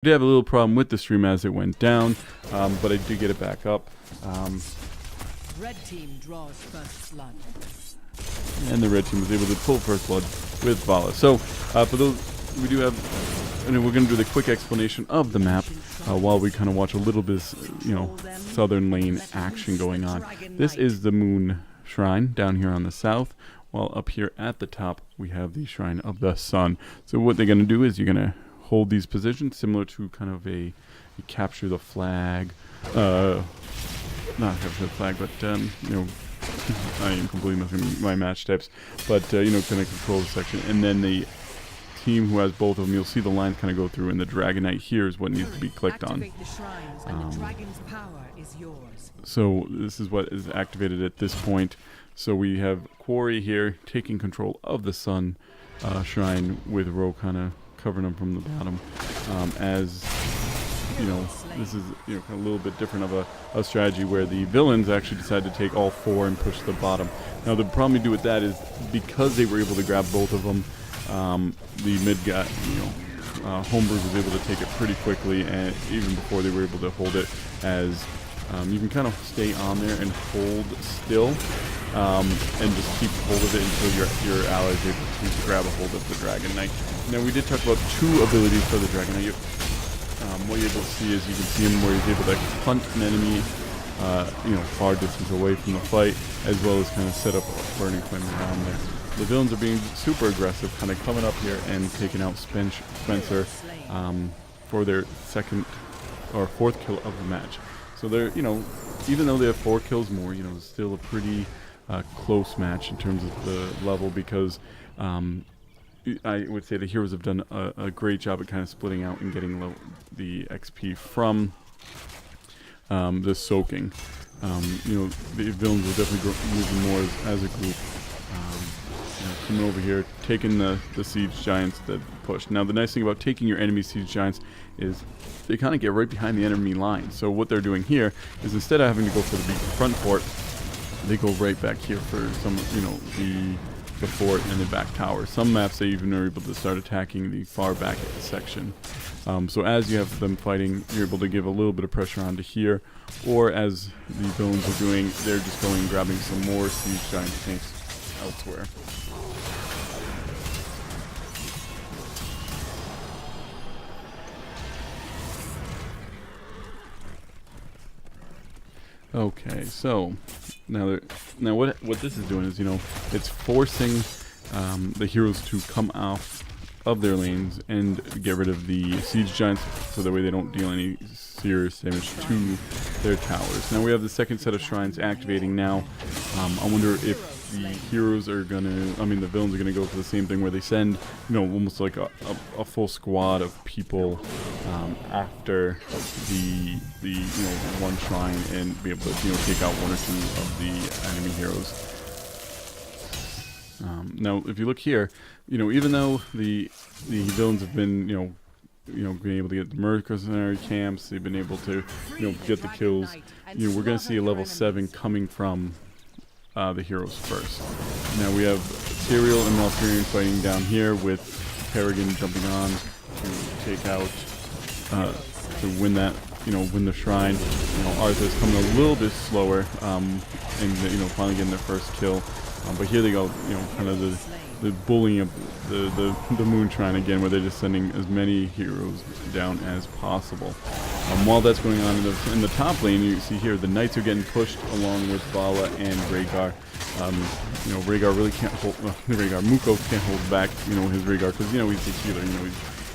did have a little problem with the stream as it went down, but I did get it back up. Red team draws first blood. And the red team was able to pull first blood with Vala. So for those, we do have, and we're going to do the quick explanation of the map while we kind of watch a little bit, southern lane action going on. This is the Moon Shrine down here on the south, while up here at the top we have the Shrine of the Sun. So what they're going to do is you're going to hold these positions similar to kind of a you capture the flag, not capture the flag, but I am completely missing my match types, but kind of control the section, and then the team who has both of them, you'll see the lines kind of go through, and the Dragon Knight here is what needs to be clicked on. Activate the shrines, and the dragon's power is yours. So this is what is activated at this point. So we have Quarry here taking control of the Sun Shrine, with Ro kind of covering them from the bottom. As you know, this is kind of a little bit different of a strategy where the villains actually decide to take all four and push the bottom. Now the problem we do with that is because they were able to grab both of them, the mid guy, Homebrew was able to take it pretty quickly, and even before they were able to hold it, as you can kind of stay on there and hold still, and just keep hold of it until your ally is able to grab a hold of the Dragon Knight. Now we did talk about two abilities for the Dragon Knight. What you're able to see is you can see him where he's able to hunt an enemy, far distance away from the fight, as well as kind of set up a burning flame around there. The villains are being super aggressive, kind of coming up here and taking out Spencer for their second or fourth kill of the match. So they're, even though they have 4 kills more, it's still a pretty close match in terms of the level, because I would say the heroes have done a great job at kind of splitting out and getting the XP from the soaking. The villains will definitely move more as a group. Coming over here, taking the siege giants that push. Now the nice thing about taking your enemy siege giants is they kind of get right behind the enemy line. So what they're doing here is, instead of having to go for the front fort, they go right back here for some, the fort and the back tower. Some maps they even are able to start attacking the far back section. So as you have them fighting, you're able to give a little bit of pressure onto here, or as the villains are doing, they're just going and grabbing some more siege giant tanks elsewhere. Okay, so now what this is doing is, it's forcing the heroes to come off of their lanes and get rid of the siege giants, so that way they don't deal any serious damage to their towers. Now we have the second set of shrines activating now. I wonder if the heroes are gonna, the villains are gonna go for the same thing, where they send, almost like a full squad of people after the one shrine, and be able to take out 1 or 2 of the enemy heroes. Now, if you look here, even though the villains have been, being able to get the mercenary camps, they've been able to, get the kills. We're going to see a level 7 coming from the heroes first. Now we have Tyrael and Malfurion fighting down here, with Kerrigan jumping on to take out, to win that, win the shrine. Arthur's coming a little bit slower, and finally getting their first kill. But here they go, kind of the bullying of the Moon Shrine again, where they're just sending as many heroes down as possible. While that's going on in the top lane, you see here the Knights are getting pushed along with Vala and Rhaegar. Rhaegar really can't hold. Muko can't hold back, his Rhaegar, because he's a healer.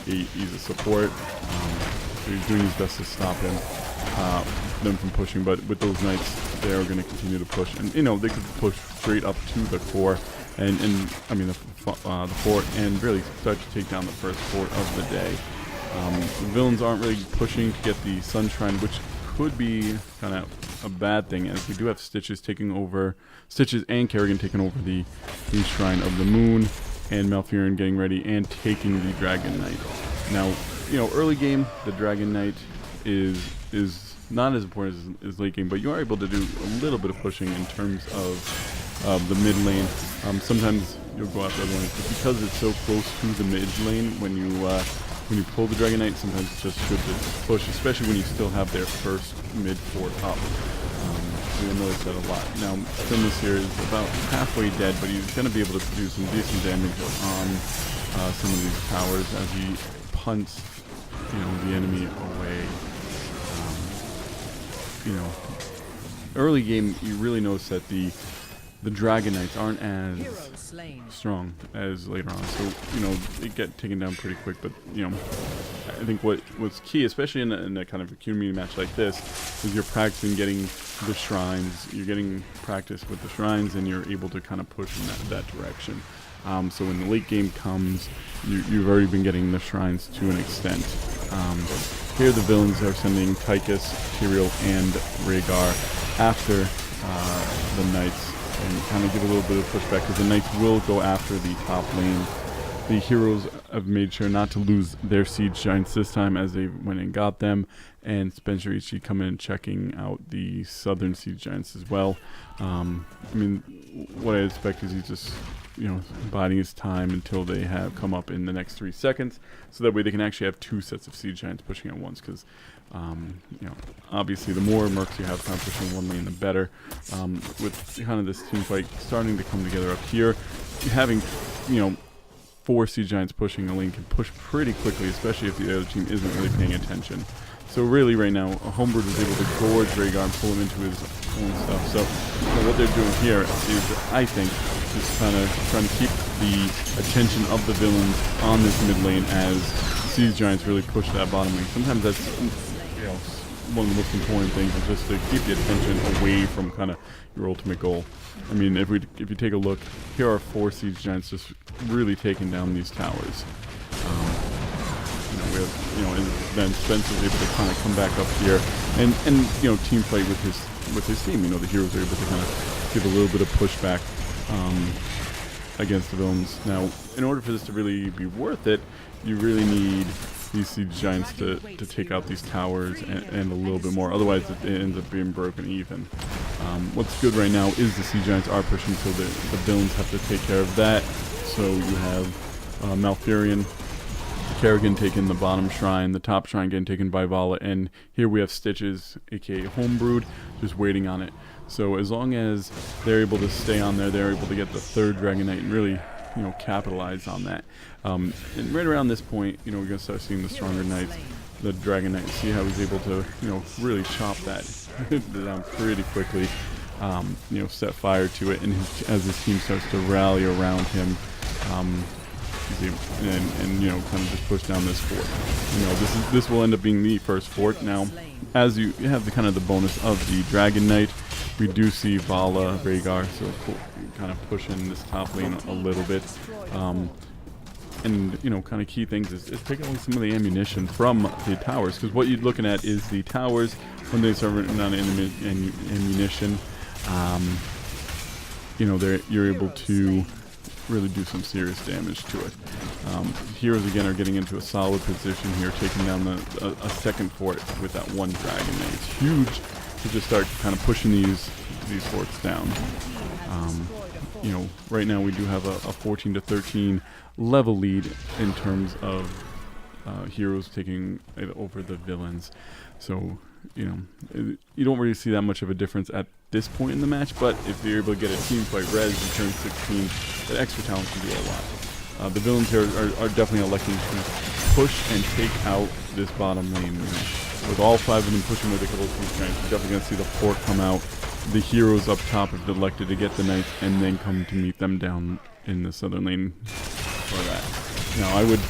He's a support. So he's doing his best to stop them from pushing. But with those Knights, they are going to continue to push, and they could push straight up to the core, and the fort, and really start to take down the first fort of the day. The villains aren't really pushing to get the Sun Shrine, which could be kind of a bad thing, as we do have Stitches and Kerrigan taking over the Shrine of the Moon, and Malfurion getting ready and taking the Dragon Knight. Now, early game, the Dragon Knight is not as important as late game, but you are able to do a little bit of pushing in terms of the mid lane. Sometimes you'll go after other lanes, but because it's so close to the mid lane, when you when you pull the Dragon Knight, sometimes it's just good to push, especially when you still have their first mid fort up. You'll notice that a lot. Now, Sinless here is about halfway dead, but he's going to be able to do some decent damage on some of these towers as he punts, the enemy away. Early game, you really notice that the Dragon Knights aren't as strong as later on. So, they get taken down pretty quick, but, I think what's key, especially in a kind of a community match like this, is you're practicing getting the shrines. You're getting practice with the shrines, and you're able to kind of push in that direction. So when the late game comes, you've already been getting the shrines to an extent. Here the villains are sending Tychus, Tyrael, and Rhaegar after the knights, and kind of give a little bit of pushback, because the knights will go after the top lane. The heroes have made sure not to lose their siege giants this time, as they went and got them, and Spencer Ichi come in checking out the southern siege giants as well. What I expect is he's just biding his time until they have come up in the next 3 seconds, so that way they can actually have 2 sets of siege giants pushing at once, because obviously the more mercs you have kind of pushing one lane, the better. With kind of this team fight starting to come together up here, having 4 siege giants pushing a lane can push pretty quickly, especially if the other team isn't really paying attention. So really right now, Homebird is able to gorge Rhaegar and pull him into his own stuff. So what they're doing here is, I think, just kind of trying to keep the attention of the villains on this mid lane as siege giants really push that bottom lane. Sometimes that's one of the most important things, is just to keep the attention away from kind of your ultimate goal. If you take a look, here are 4 siege giants just really taking down these towers. We have, and then Spencer's able to kind of come back up here and team fight with his team. The heroes are able to kind of give a little bit of pushback against the villains. Now, in order for this to really be worth it, you really need these siege giants to take out these towers and a little bit more. Otherwise, it ends up being broken even. What's good right now is the siege giants are pushing, so the villains have to take care of that. So you have Malfurion, Kerrigan taking the bottom shrine, the top shrine getting taken by Vala, and here we have Stitches, aka Homebrewed, just waiting on it. So as long as they're able to stay on there, they're able to get the 3rd Dragon Knight and really, capitalize on that. And right around this point, we're going to start seeing the stronger knights, the Dragon Knight, see how he's able to, really chop that down pretty quickly, set fire to it, and as his team starts to rally around him, and kind of just push down this fort. This will end up being the first fort. Now, as you have the kind of the bonus of the Dragon Knight, we do see Vala, Rhaegar, so kind of pushing this top lane a little bit. And kind of key things is taking away some of the ammunition from the towers, because what you're looking at is the towers when they start running out of ammunition. You're able to really do some serious damage to it. Heroes again are getting into a solid position here, taking down a second fort with that 1 Dragon Knight. It's huge to just start kind of pushing these forts down. Right now we do have a 14 to 13 level lead in terms of heroes taking over the villains. So you don't really see that much of a difference at this point in the match, but if you're able to get a team fight res in turn 16, that extra talent can do a lot. The villains here are definitely electing to push and take out this bottom lane. With all 5 of them pushing with a couple of siege giants, you're definitely going to see the fort come out. The heroes up top have elected to get the knights and then come to meet them down in the southern lane for that. Now, I would,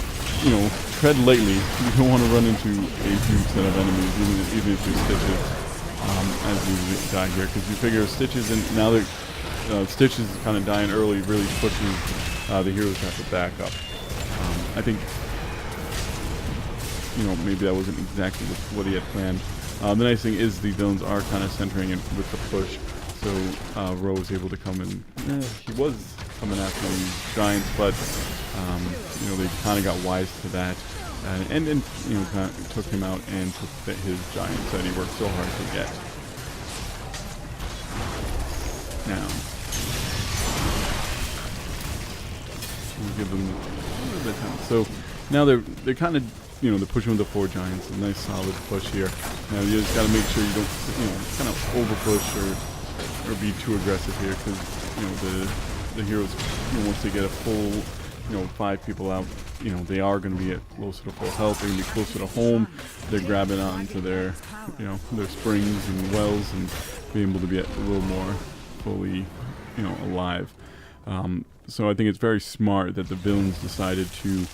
tread lightly. You don't want to run into a huge set of enemies, even if you're Stitches. As you die here, because you figure Stitches, and now that Stitches is kind of dying early, really pushing the heroes have to back up. I think maybe that wasn't exactly what he had planned. The nice thing is the villains are kind of centering in with the push, so Ro was able to come in. He was coming after these giants, but they kind of got wise to that. And kind of took him out and took his giants that he worked so hard to get. Now, we'll give them a little bit of time. So now they're kind of you know, they're pushing with the 4 giants. A nice solid push here. Now you just got to make sure you don't, you know, kind of over push or be too aggressive here, because you know the heroes, you know, once they get a full, you know, 5 people out, you know, they are going to be at closer to full health. They're going to be closer to home. They're grabbing onto their, you know, their springs and wells and being able to be a little more fully, you know, alive. So I think it's very smart that the villains decided to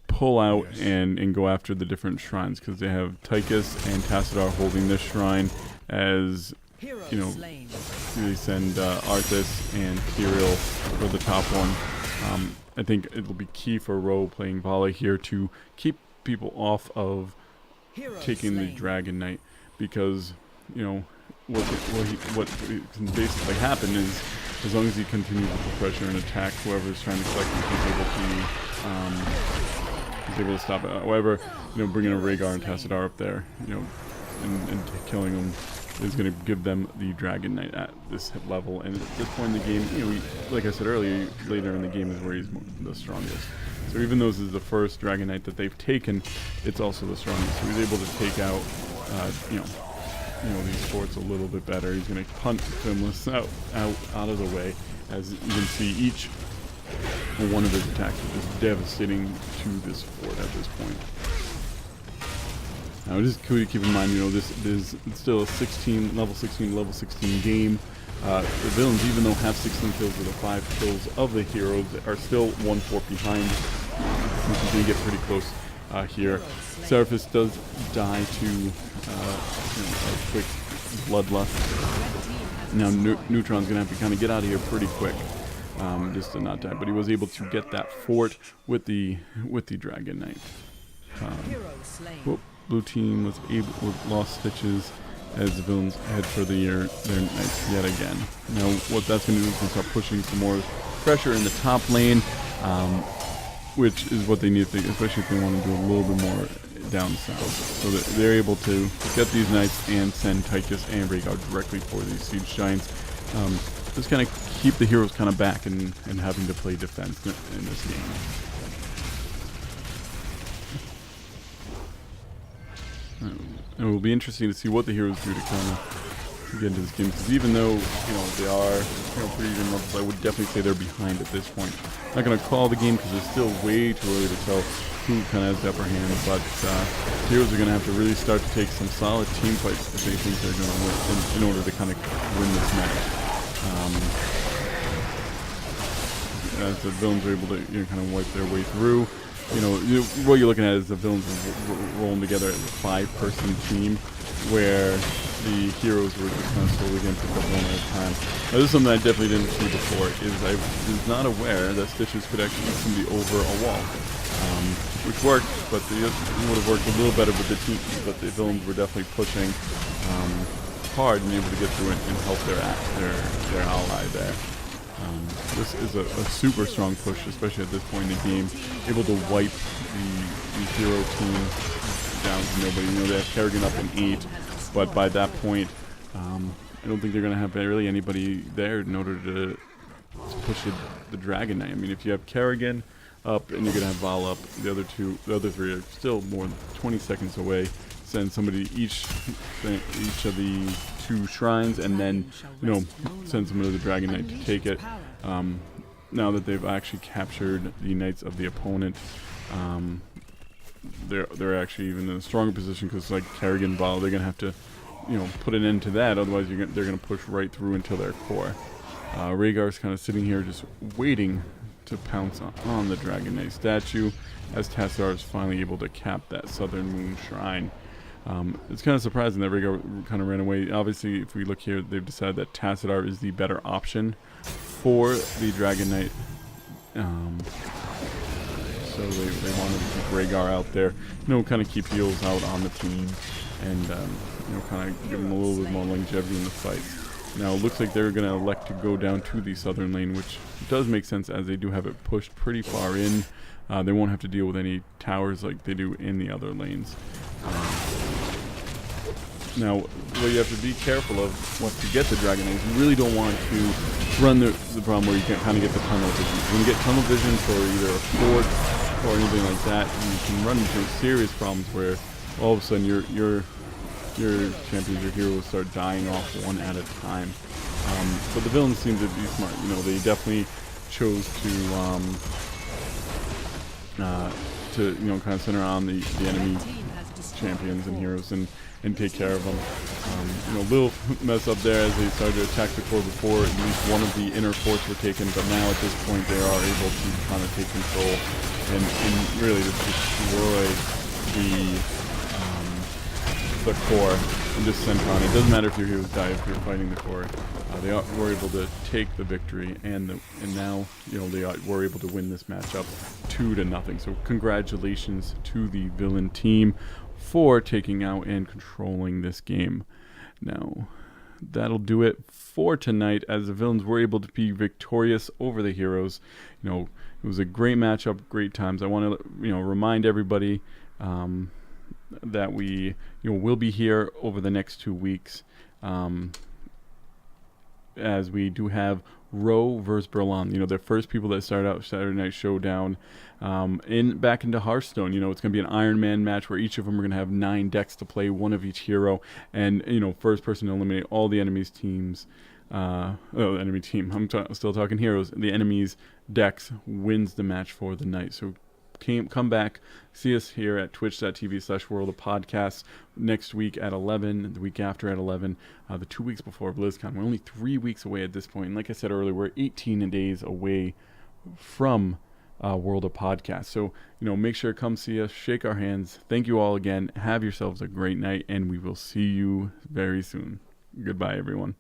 pull out and go after the different shrines, because they have Tychus and Tassadar holding this shrine as, you know, they send Arthas and Kirill for the top one. I think it will be key for Ro playing Vala here to keep people off of taking the Dragon Knight, because, you know, what can basically happen is, as long as he continues with the pressure and attack whoever is trying to collect him, he's able to stop it. However, you know, bringing a Rhaegar and Tassadar up there, you know, and killing them is going to give them the Dragon Knight at this level. And at this point in the game, you know, like I said earlier, later in the game is where he's the strongest. So even though this is the first Dragon Knight that they've taken, it's also the strongest. So he's able to take out, you know, these forts a little bit better. He's going to punt Finless out of the way. As you can see, each one of his attacks is just devastating to this fort at this point. Now, just keep in mind, you know, this is still a level 16 game. The villains, even though have 16 kills with the 5 kills of the heroes, are still 1 fort behind, which is going to get pretty close here. Seraphis does die to you know, a quick bloodlust. Now Neutron's going to have to kind of get out of here pretty quick, just to not die. But he was able to get that fort with the Dragon Knight. Blue team was lost stitches as the villains head for their knights yet again. Now what that's going to do is start pushing some more pressure in the top lane, which is what they need, especially if they want to do a little bit more down south. So that they're able to get these knights and send Tychus and Rhaegar directly for these siege giants. Just kind of keep the heroes kind of back and having to play defense in this game. It will be interesting to see what the heroes do to kind of get into this game, because even though, you know, they are, you know, pretty even levels, I would definitely say they're behind at this point. I'm not going to call the game because it's still way too early to tell who kind of has the upper hand, but heroes are going to have to really start to take some solid team fights if they think they're going to win in order to kind of win this match. As the villains are able to, you know, kind of wipe their way through. You know, what you're looking at is the villains rolling together as a 5-person team, where the heroes were just kind of slowly getting picked up one at a time. Now, this is something I definitely didn't see before. I was not aware that Stitches could actually get somebody over a wall, which worked, but it would have worked a little better with the team. But the villains were definitely pushing hard and able to get through it and help their ally there. This is a super strong push, especially at this point in the game. Able to wipe the hero team down to nobody. You know, they have Kerrigan up in 8, but by that point, I don't think they're going to have really anybody there in order to push the Dragon Knight. I mean, if you have Kerrigan up and you're going to have Val up, the other 3 are still more than 20 seconds away. Send somebody each of the 2 shrines, and then, you know, send somebody to the Dragon Knight to take it. Now that they've actually captured the knights of the opponent, they're actually even in a stronger position, because like Kerrigan, Val, they're gonna have to, you know, put an end to that. Otherwise, they're gonna push right through until their core. Rhaegar's kind of sitting here just waiting to pounce on the Dragon Knight statue, as Tassadar is finally able to cap that Southern Moon Shrine. It's kind of surprising that Rhaegar kind of ran away. Obviously, if we look here, they've decided that Tassadar is the better option for the Dragon Knight. So they wanted to keep Rhaegar out there, you know, kind of keep heals out on the team, and you know, kind of give them a little bit more longevity in the fights. Now it looks like they're going to elect to go down to the southern lane, which does make sense as they do have it pushed pretty far in. They won't have to deal with any towers like they do in the other lanes. Now, what you have to be careful of once you get the Dragon Knight, you really don't want to run the problem where you can kind of get the tunnel vision. When you get tunnel vision for either a fort or anything like that, you can run into serious problems where all of a sudden your champions, your heroes start dying off one at a time. But the villains seem to be smart. You know, they definitely chose to you know, kind of center on the enemy champions and heroes and take care of them. You know, little mess up there as they started to attack the core before at least one of the inner forts were taken, but now at this point they are able to kind of take control and really just destroy the core and just center on it. It doesn't matter if your heroes die if you're fighting the core. They were able to take the victory, and now, you know, they were able to win this matchup 2-0. So congratulations to the villain team for taking out and controlling this game. Now, that'll do it for tonight, as the villains were able to be victorious over the heroes. You know, it was a great matchup, great times. I want to, you know, remind everybody that we, you know, will be here over the next 2 weeks, as we do have Roe versus Berlin. You know, the first people that start out Saturday Night Showdown back into Hearthstone. You know, it's going to be an Iron Man match where each of them are going to have 9 decks to play, one of each hero, and, you know, first person to eliminate all the enemy's teams. Enemy team. I'm still talking heroes. The enemy's decks wins the match for the night. So come back, see us here at twitch.tv/worldofpodcasts next week at 11, the week after at 11, the 2 weeks before BlizzCon. We're only 3 weeks away at this point, and like I said earlier, we're 18 days away from World of Podcasts. So, you know, make sure to come see us, shake our hands. Thank you all again. Have yourselves a great night, and we will see you very soon. Goodbye, everyone.